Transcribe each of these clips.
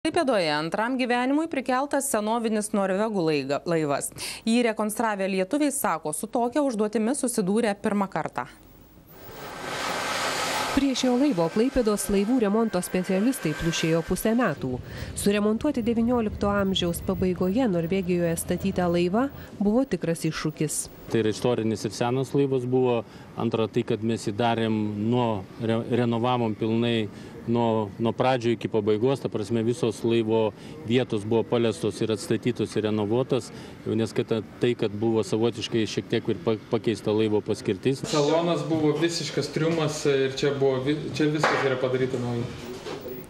Klaipėdoje antram gyvenimui prikeltas senovinis norvegų laivas. Jį rekonstravę lietuviai sako, su tokia užduotimi susidūrė pirmą kartą. Prie šio laivo Klaipėdos laivų remonto specialistai plušėjo pusę metų. Suremontuoti XIX amžiaus pabaigoje Norvegijoje statytą laivą buvo tikras iššūkis. Tai yra istorinis ir senas laivas buvo. Antra, tai, kad mes jį darėm renovavom pilnai nuo pradžio iki pabaigos. Ta prasme, visos laivo vietos buvo paliestos ir atstatytos ir renovuotos. Nes kad buvo savotiškai šiek tiek ir pakeista laivo paskirtis. Salonas buvo visiškas triumas ir čia viskas yra padaryta naujai.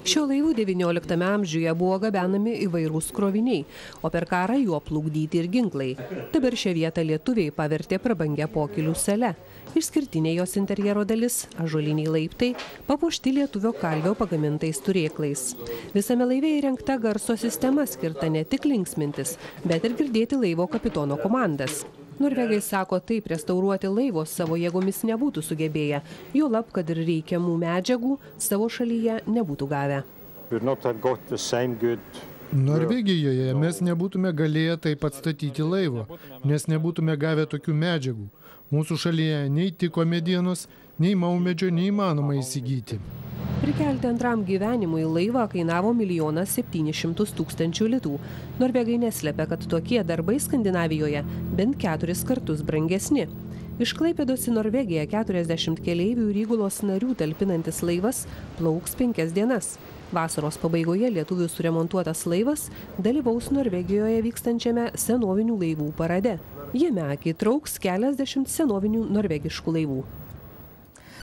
Šio laivų XIX amžiuje buvo gabenami įvairūs kroviniai, o per karą juo plukdyti ir ginklai. Dabar šią vietą lietuviai pavertė prabangią pokylių sale. Išskirtinė jos interjero dalis – ąžuoliniai laiptai, papuošti lietuvio kalvio pagamintais turėklais. Visame laive įrengta garso sistema skirta ne tik linksmintis, bet ir girdėti laivo kapitono komandas. Norvegai sako, taip restauruoti laivos savo jėgomis nebūtų sugebėję, juolab, kad ir reikiamų medžiagų savo šalyje nebūtų gavę. Norvegijoje mes nebūtume galėję taip atstatyti laivo, nes nebūtume gavę tokių medžiagų. Mūsų šalyje nei tiko medienos, nei maumedžio neįmanoma įsigyti. Prikelti antram gyvenimui laivą kainavo 1 700 000 litų. Norvegai neslepia, kad tokie darbai Skandinavijoje bent 4 kartus brangesni. Iš Klaipėdos į Norvegiją 40 keleivių ir įgulos narių talpinantis laivas plauks 5 dienas. Vasaros pabaigoje lietuvių suremontuotas laivas dalyvaus Norvegijoje vykstančiame senovinių laivų parade. Jame akį trauks keliasdešimt senovinių norvegiškų laivų.